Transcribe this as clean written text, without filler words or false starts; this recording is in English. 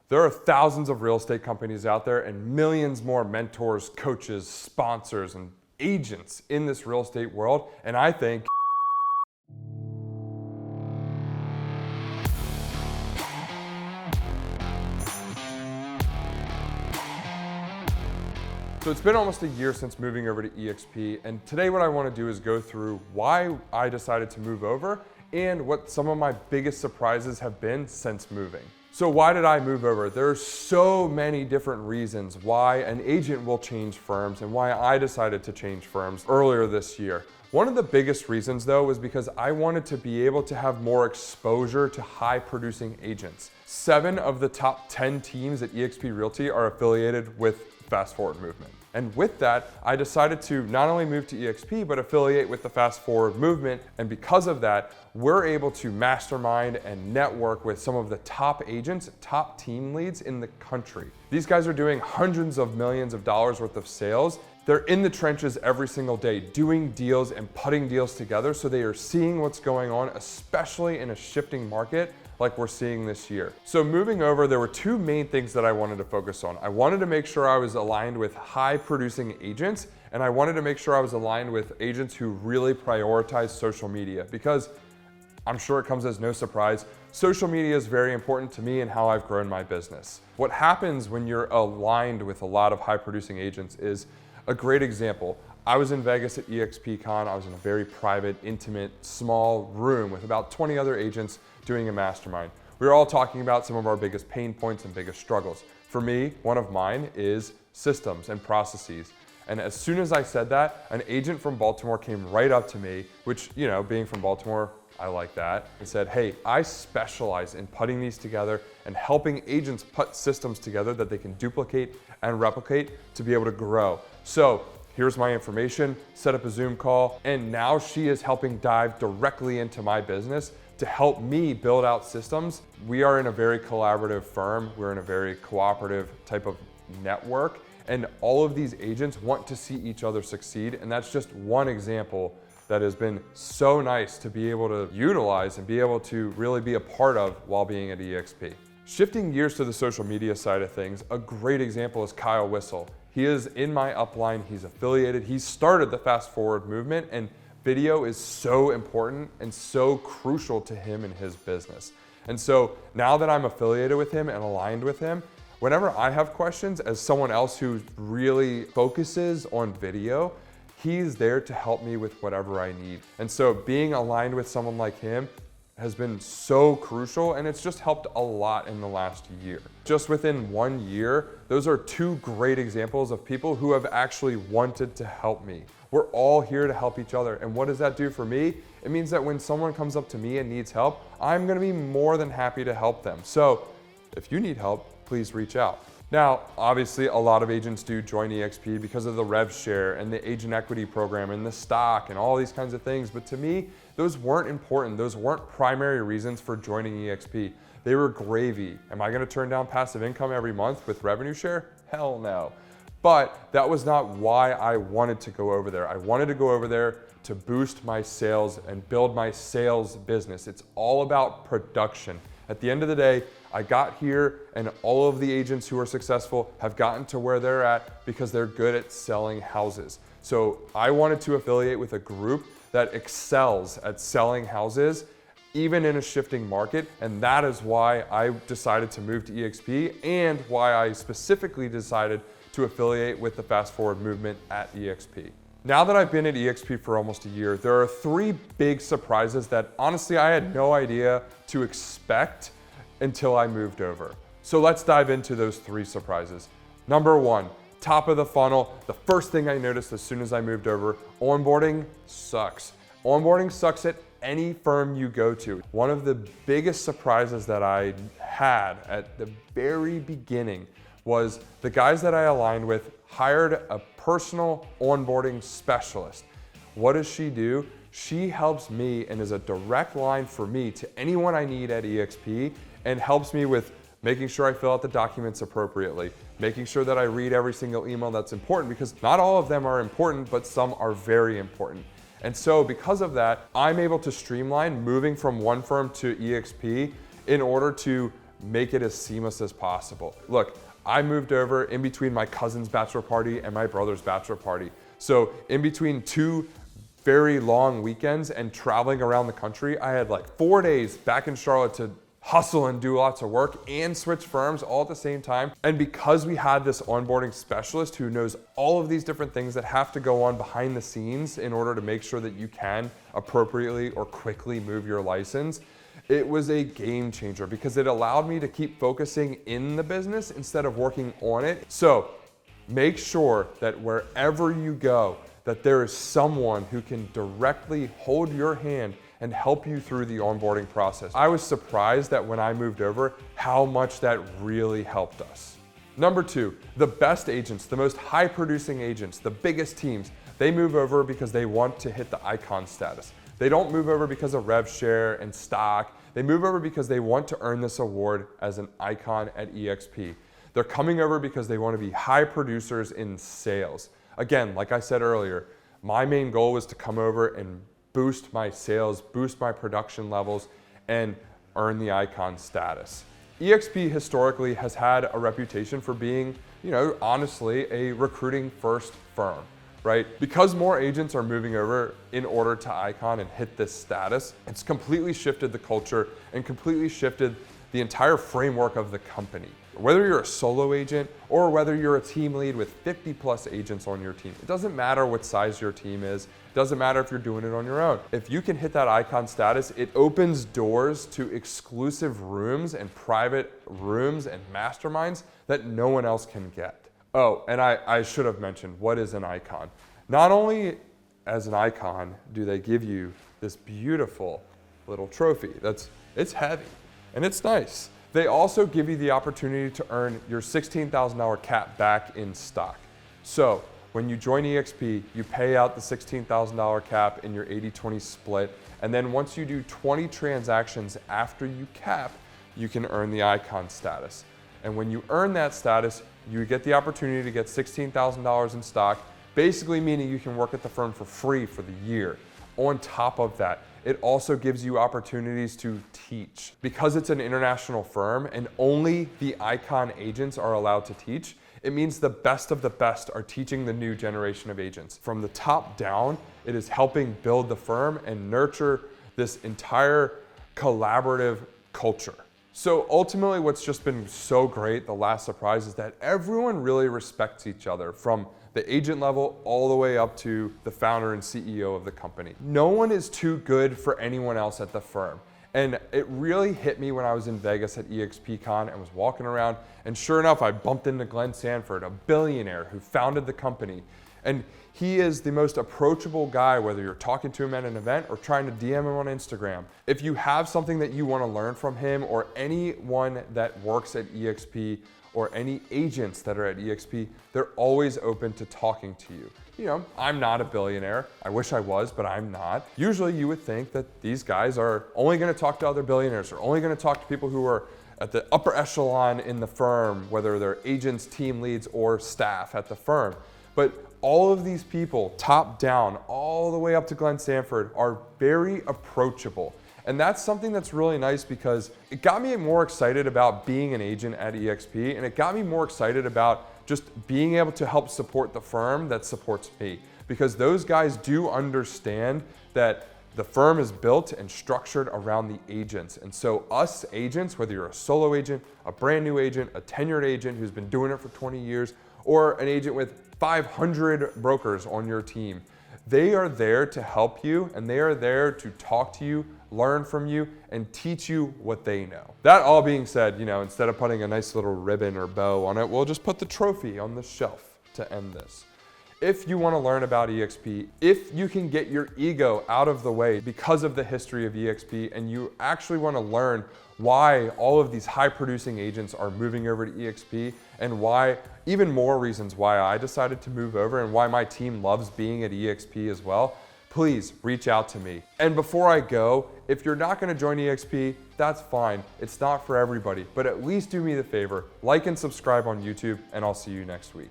There are thousands of real estate companies out there and millions more mentors, coaches, sponsors, and agents in this real estate world. And I think so it's been almost a year since moving over to eXp, and today what I want to do is go through why I decided to move over and what some of my biggest surprises have been since moving. So why did I move over? There are so many different reasons why an agent will change firms and why I decided to change firms earlier this year. One of the biggest reasons though was because I wanted to be able to have more exposure to high producing agents. 7 of the top 10 teams at eXp Realty are affiliated with Fast Forward Movement. And with that, I decided to not only move to eXp, but affiliate with the Fast Forward Movement. And because of that, we're able to mastermind and network with some of the top agents, top team leads in the country. These guys are doing hundreds of millions of dollars worth of sales. They're in the trenches every single day, doing deals and putting deals together, so they are seeing what's going on, especially in a shifting market like we're seeing this year. So moving over, there were 2 main things that I wanted to focus on. I wanted to make sure I was aligned with high producing agents, and I wanted to make sure I was aligned with agents who really prioritize social media, because I'm sure it comes as no surprise, social media is very important to me and how I've grown my business. What happens when you're aligned with a lot of high producing agents is a great example. I was in Vegas at eXpCon. I was in a very private, intimate, small room with about 20 other agents doing a mastermind. We were all talking about some of our biggest pain points and biggest struggles. For me, one of mine is systems and processes. And as soon as I said that, an agent from Baltimore came right up to me, which, you know, being from Baltimore, I like that, and said, hey, I specialize in putting these together and helping agents put systems together that they can duplicate and replicate to be able to grow. So here's my information, set up a Zoom call, and now she is helping dive directly into my business to help me build out systems. We are in a very collaborative firm. We're in a very cooperative type of network, and all of these agents want to see each other succeed, and that's just one example that has been so nice to be able to utilize and be able to really be a part of while being at eXp. Shifting gears to the social media side of things, a great example is Kyle Whistle. He is in my upline, he's affiliated, he started the Fast Forward Movement, and video is so important and so crucial to him and his business. And so now that I'm affiliated with him and aligned with him, whenever I have questions as someone else who really focuses on video, he's there to help me with whatever I need. And so being aligned with someone like him has been so crucial, and it's just helped a lot in the last year. Just within 1 year, those are 2 great examples of people who have actually wanted to help me. We're all here to help each other, and what does that do for me? It means that when someone comes up to me and needs help, I'm gonna be more than happy to help them. So if you need help, please reach out. Now, obviously, a lot of agents do join eXp because of the rev share and the agent equity program and the stock and all these kinds of things. But to me, those weren't important. Those weren't primary reasons for joining eXp. They were gravy. Am I gonna turn down passive income every month with revenue share? Hell no. But that was not why I wanted to go over there. I wanted to go over there to boost my sales and build my sales business. It's all about production. At the end of the day, I got here and all of the agents who are successful have gotten to where they're at because they're good at selling houses. So I wanted to affiliate with a group that excels at selling houses, even in a shifting market. And that is why I decided to move to eXp and why I specifically decided to affiliate with the Fast Forward Movement at eXp. Now that I've been at eXp for almost a year, there are 3 big surprises that honestly I had no idea to expect until I moved over. So let's dive into those 3 surprises. Number 1, top of the funnel, the first thing I noticed as soon as I moved over, onboarding sucks. Onboarding sucks at any firm you go to. One of the biggest surprises that I had at the very beginning was the guys that I aligned with hired a personal onboarding specialist. What does she do? She helps me and is a direct line for me to anyone I need at eXp, and helps me with making sure I fill out the documents appropriately, making sure that I read every single email that's important, because not all of them are important, but some are very important. And so because of that, I'm able to streamline moving from one firm to eXp in order to make it as seamless as possible. Look, I moved over in between my cousin's bachelor party and my brother's bachelor party. So in between two very long weekends and traveling around the country, I had like 4 days back in Charlotte to hustle and do lots of work and switch firms all at the same time. And because we had this onboarding specialist who knows all of these different things that have to go on behind the scenes in order to make sure that you can appropriately or quickly move your license, it was a game changer because it allowed me to keep focusing in the business instead of working on it. So make sure that wherever you go, that there is someone who can directly hold your hand and help you through the onboarding process. I was surprised that when I moved over, how much that really helped us. Number 2, the best agents, the most high producing agents, the biggest teams, they move over because they want to hit the icon status. They don't move over because of rev share and stock. They move over because they want to earn this award as an icon at eXp. They're coming over because they want to be high producers in sales. Again, like I said earlier, my main goal was to come over and boost my sales, boost my production levels, and earn the icon status. eXp historically has had a reputation for being, honestly, a recruiting first firm, right? Because more agents are moving over in order to icon and hit this status, it's completely shifted the culture and completely shifted the entire framework of the company. Whether you're a solo agent or whether you're a team lead with 50 plus agents on your team, it doesn't matter what size your team is. It doesn't matter if you're doing it on your own. If you can hit that icon status, it opens doors to exclusive rooms and private rooms and masterminds that no one else can get. Oh, and I should have mentioned, what is an icon? Not only as an icon do they give you this beautiful little trophy it's heavy and it's nice. They also give you the opportunity to earn your $16,000 cap back in stock. So when you join eXp, you pay out the $16,000 cap in your 80-20 split. And then once you do 20 transactions after you cap, you can earn the icon status. And when you earn that status, you get the opportunity to get $16,000 in stock, basically meaning you can work at the firm for free for the year. On top of that, it also gives you opportunities to teach. Because it's an international firm and only the icon agents are allowed to teach, it means the best of the best are teaching the new generation of agents. From the top down, it is helping build the firm and nurture this entire collaborative culture. So ultimately, what's just been so great, the last surprise, is that everyone really respects each other, from the agent level all the way up to the founder and CEO of the company. No one is too good for anyone else at the firm. And it really hit me when I was in Vegas at eXpCon and was walking around, and sure enough, I bumped into Glenn Sanford, a billionaire who founded the company. And he is the most approachable guy, whether you're talking to him at an event or trying to DM him on Instagram. If you have something that you want to learn from him, or anyone that works at eXp, or any agents that are at eXp, they're always open to talking to you. I'm not a billionaire. I wish I was, but I'm not. Usually you would think that these guys are only gonna talk to other billionaires, or only gonna talk to people who are at the upper echelon in the firm, whether they're agents, team leads, or staff at the firm. But all of these people, top down, all the way up to Glenn Sanford, are very approachable. And that's something that's really nice, because it got me more excited about being an agent at eXp, and it got me more excited about just being able to help support the firm that supports me. Because those guys do understand that the firm is built and structured around the agents. And so us agents, whether you're a solo agent, a brand new agent, a tenured agent who's been doing it for 20 years, or an agent with 500 brokers on your team, they are there to help you, and they are there to talk to you, learn from you, and teach you what they know. That all being said, instead of putting a nice little ribbon or bow on it, we'll just put the trophy on the shelf to end this. If you want to learn about eXp, if you can get your ego out of the way because of the history of eXp, and you actually want to learn why all of these high producing agents are moving over to eXp, and why, even more reasons why I decided to move over and why my team loves being at eXp as well, please reach out to me. And before I go, if you're not going to join eXp, that's fine. It's not for everybody, but at least do me the favor, like and subscribe on YouTube, and I'll see you next week.